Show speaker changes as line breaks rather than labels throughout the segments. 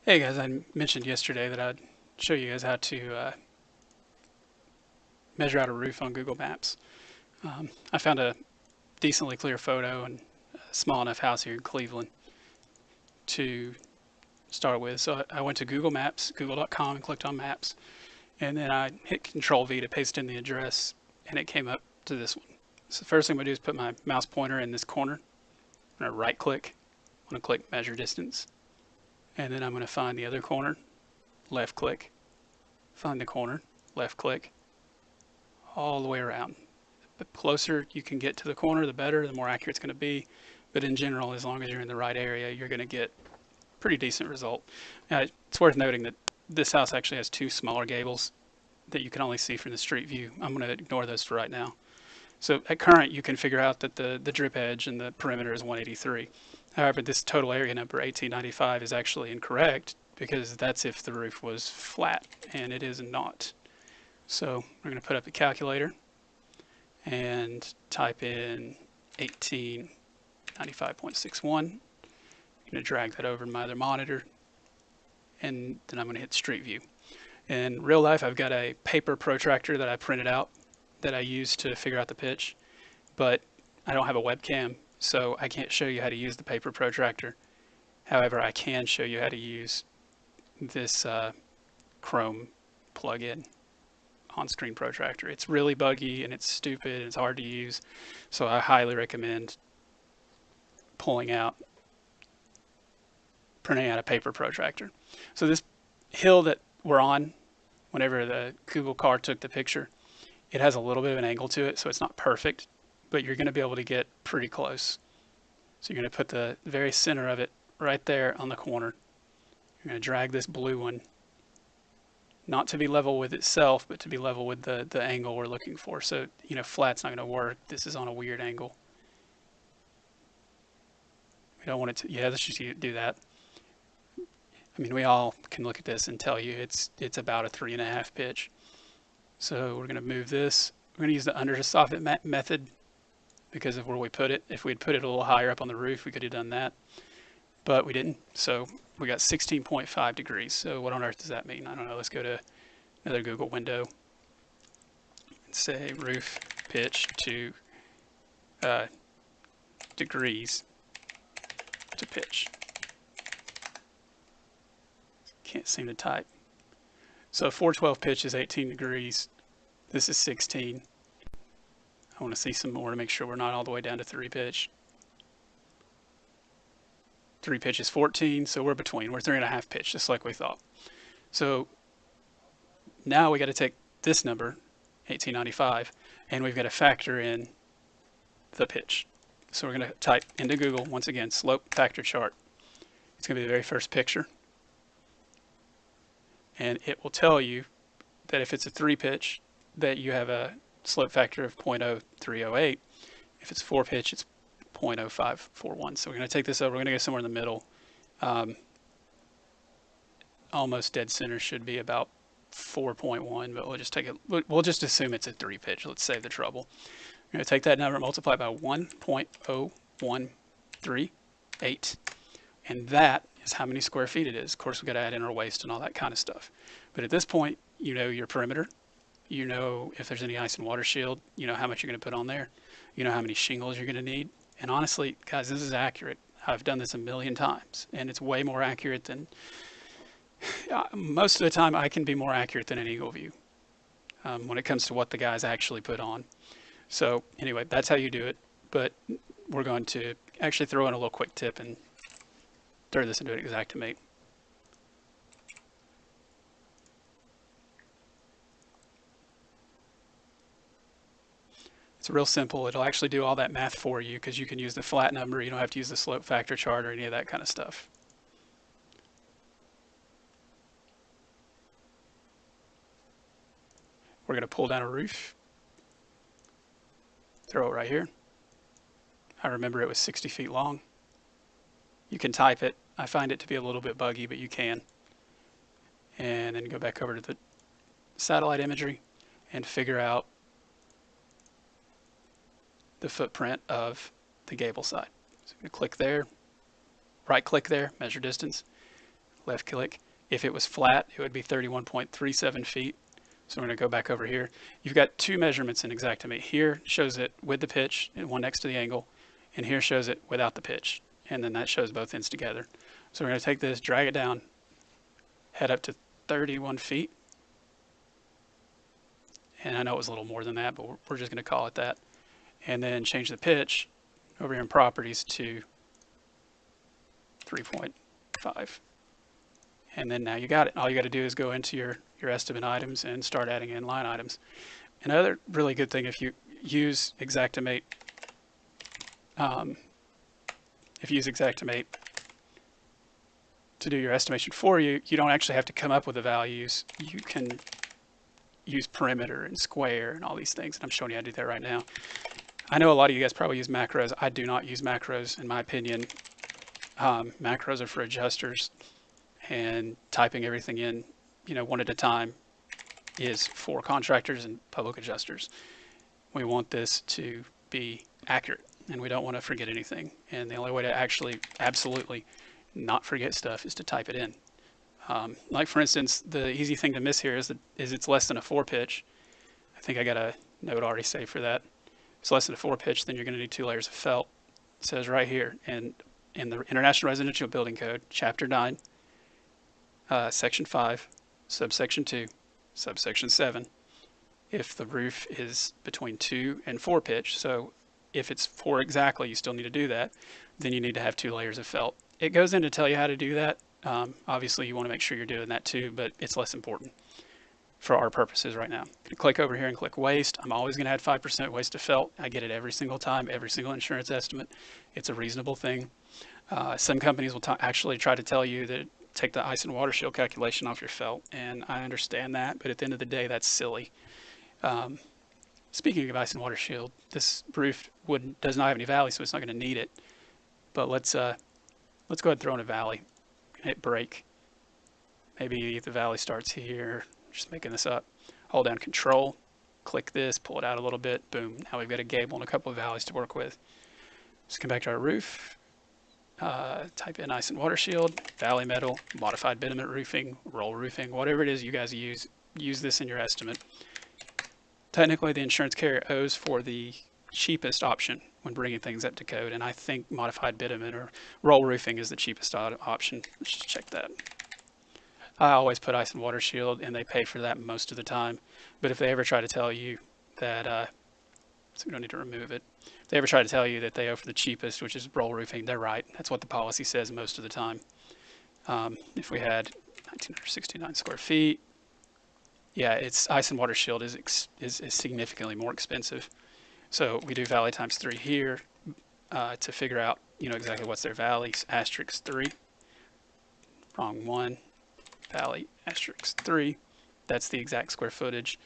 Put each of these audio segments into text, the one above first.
Hey guys, I mentioned yesterday that I'd show you guys how to measure out a roof on Google Maps. I found a decently clear photo and a small enough house here in Cleveland to start with. So I went to Google Maps, google.com, and clicked on Maps, and then I hit Control V to paste in the address, and it came up to this one. So the first thing I'm going to do is put my mouse pointer in this corner. I'm going to right click. I'm going to click Measure Distance, and then I'm going to find the other corner, left click, find the corner, left click, all the way around. The closer you can get to the corner, the better, the more accurate it's going to be. But in general, as long as you're in the right area, you're going to get a pretty decent result. Now, it's worth noting that this house actually has two smaller gables that you can only see from the street view. I'm going to ignore those for right now. So at current, you can figure out that the drip edge and the perimeter is 183. However, this total area number, 1895, is actually incorrect because that's if the roof was flat, and it is not. So we're going to put up a calculator and type in 1895.61. I'm going to drag that over to my other monitor, and then I'm going to hit Street View. In real life, I've got a paper protractor that I printed out that I use to figure out the pitch, but I don't have a webcam, so I can't show you how to use the paper protractor. However, I can show you how to use this Chrome plugin on-screen protractor. It's really buggy and it's stupid and it's hard to use, so I highly recommend printing out a paper protractor. So this hill that we're on, whenever the Google car took the picture, it has a little bit of an angle to it, so it's not perfect, but you're going to be able to get pretty close. So you're going to put the very center of it right there on the corner. You're going to drag this blue one, not to be level with itself, but to be level with the angle we're looking for. So, flat's not going to work. This is on a weird angle. We don't want it to, yeah, let's just do that. I mean, we all can look at this and tell you it's about a 3.5 pitch. So we're going to move this. We're going to use the under soffit method because of where we put it. If we'd put it a little higher up on the roof, we could have done that, but we didn't. So we got 16.5 degrees. So what on earth does that mean? I don't know. Let's go to another Google window and say roof pitch to degrees to pitch. Can't seem to type. So 412 pitch is 18 degrees. This is 16. I want to see some more to make sure we're not all the way down to 3 pitch. 3 pitch is 14, so we're between. We're 3.5 pitch, just like we thought. So now we got to take this number, 1895, and we've got to factor in the pitch. So we're going to type into Google, once again, slope factor chart. It's going to be the very first picture. And it will tell you that if it's a 3 pitch, that you have a slope factor of 0.0308. If it's 4 pitch, it's 0.0541. So we're going to take this over. We're going to go somewhere in the middle. Almost dead center should be about 4.1, but we'll just take it. We'll just assume it's a 3 pitch. Let's save the trouble. We're going to take that number, multiply by 1.0138, and that is how many square feet it is. Of course, we've got to add in our waste and all that kind of stuff. But at this point, you know your perimeter. You know if there's any ice and water shield. You know how much you're going to put on there. You know how many shingles you're going to need. And honestly, guys, this is accurate. I've done this a million times, and it's way more accurate than most of the time. I can be more accurate than an Eagle View when it comes to what the guys actually put on. So anyway, that's how you do it. But we're going to actually throw in a little quick tip and turn this into an Xactimate. It's real simple. It'll actually do all that math for you because you can use the flat number. You don't have to use the slope factor chart or any of that kind of stuff. We're going to pull down a roof, throw it right here. I remember it was 60 feet long. You can type it. I find it to be a little bit buggy, but you can. And then go back over to the satellite imagery and figure out the footprint of the gable side. So I'm going to click there, right click there, measure distance, left click. If it was flat, it would be 31.37 feet. So we're going to go back over here. You've got two measurements in Xactimate. Here shows it with the pitch and one next to the angle, and here shows it without the pitch. And then that shows both ends together. So we're going to take this, drag it down, head up to 31 feet. And I know it was a little more than that, but we're just going to call it that. And then change the pitch over here in properties to 3.5. And then now you got it. All you got to do is go into your estimate items and start adding in line items. Another really good thing, if you use Xactimate, to do your estimation for you, you don't actually have to come up with the values. You can use perimeter and square and all these things, and I'm showing you how to do that right now. I know a lot of you guys probably use macros. I do not use macros, in my opinion. Macros are for adjusters, and typing everything in, one at a time is for contractors and public adjusters. We want this to be accurate, and we don't want to forget anything. And the only way to actually absolutely not forget stuff is to type it in. Like for instance, the easy thing to miss here is it's less than a 4 pitch. I think I got a note already saved for that. If it's less than a 4 pitch, then you're going to need 2 layers of felt. It says right here, and in the International Residential Building Code, Chapter 9, Section 5, Subsection 2, Subsection 7, if the roof is between 2 and 4 pitch, so if it's 4 exactly, you still need to do that, then you need to have 2 layers of felt. It goes in to tell you how to do that. Obviously, you want to make sure you're doing that too, but it's less important for our purposes right now. I'm going to click over here and click waste. I'm always going to add 5% waste to felt. I get it every single time, every single insurance estimate. It's a reasonable thing. Some companies will actually try to tell you that take the ice and water shield calculation off your felt, and I understand that, but at the end of the day, that's silly. Speaking of ice and water shield, this roof does not have any valley, so it's not going to need it. But let's go ahead and throw in a valley. Hit break. Maybe the valley starts here. Just making this up. Hold down Control, click this, pull it out a little bit. Boom. Now we've got a gable and a couple of valleys to work with. Let's come back to our roof. Type in ice and water shield, valley metal, modified bitumen roofing, roll roofing, whatever it is you guys use this in your estimate. Technically, the insurance carrier owes for the cheapest option when bringing things up to code, and I think modified bitumen or roll roofing is the cheapest option. Let's just check that. I always put ice and water shield, and they pay for that most of the time. But if they ever try to tell you that, so we don't need to remove it. If they ever try to tell you that they owe for the cheapest, which is roll roofing, they're right. That's what the policy says most of the time. If we had 1,969 square feet, yeah, it's ice and water shield is significantly more expensive. So we do valley times 3 here to figure out, exactly what's their valley. Asterisk 3, wrong one. Valley asterisk 3. That's the exact square footage.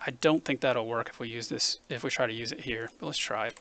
I don't think that'll work if we use this, if we try to use it here, but let's try it.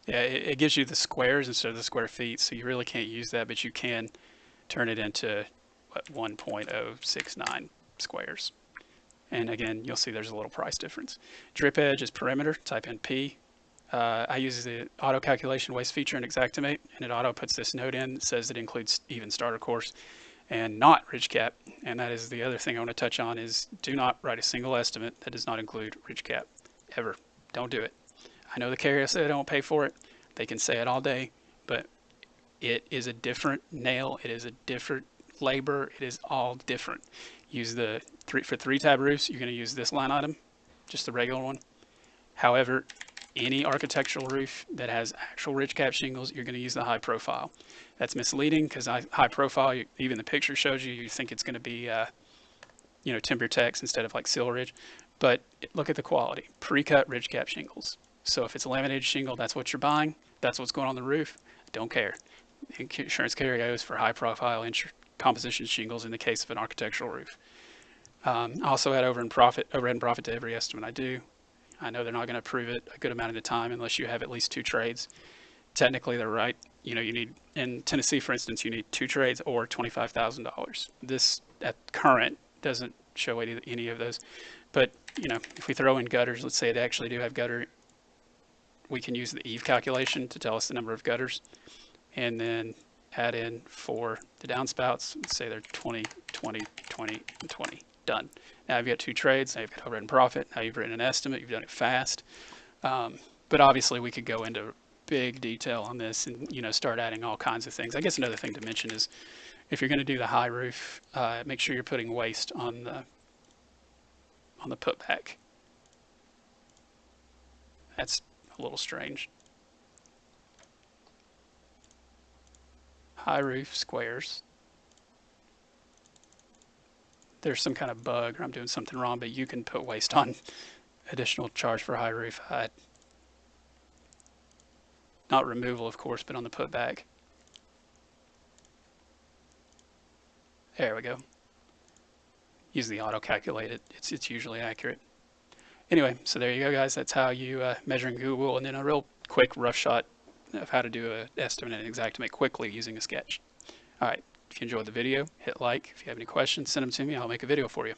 Yeah, it gives you the squares instead of the square feet, so you really can't use that, but you can turn it into what, 1.069 squares. And again, you'll see there's a little price difference. Drip edge is perimeter, type in P. I use the auto calculation waste feature in Xactimate, and it auto puts this note in that says it includes even starter course and not ridge cap. And that is the other thing I want to touch on is do not write a single estimate that does not include ridge cap, ever. Don't do it. I know the carrier said they don't pay for it. They can say it all day, but it is a different nail. It is a different labor. It is all different. Use the for 3-tab roofs, you're going to use this line item, just the regular one. However, any architectural roof that has actual ridge cap shingles, you're going to use the high profile. That's misleading because high profile, even the picture shows you think it's going to be, timber tex instead of like seal ridge. But look at the quality. Pre-cut ridge cap shingles. So if it's a laminated shingle, that's what you're buying. That's what's going on the roof. Don't care. Insurance carrier owes for high profile composition shingles in the case of an architectural roof. I also add overhead and profit to every estimate I do. I know they're not going to approve it a good amount of the time unless you have at least 2 trades. Technically, they're right. You need, in Tennessee, for instance, you need 2 trades or $25,000. This at current doesn't show any of those. But, if we throw in gutters, let's say they actually do have gutter, we can use the EVE calculation to tell us the number of gutters. And then add in for the downspouts. Let's say they're 20, 20, 20, and 20. Done. Now you've got two trades. Now you've got overhead and profit. Now you've written an estimate. You've done it fast. But obviously we could go into big detail on this and start adding all kinds of things. I guess another thing to mention is if you're going to do the high roof, make sure you're putting waste on the putback. That's a little strange. High roof squares. There's some kind of bug or I'm doing something wrong, but you can put waste on additional charge for high roof. Not removal, of course, but on the putback. There we go. Use the auto calculate it. It's usually accurate. Anyway, so there you go, guys. That's how you measure in Google, and then a real quick rough shot of how to do an estimate and exactimate quickly using a sketch. All right, if you enjoyed the video, hit like. If you have any questions, send them to me. I'll make a video for you.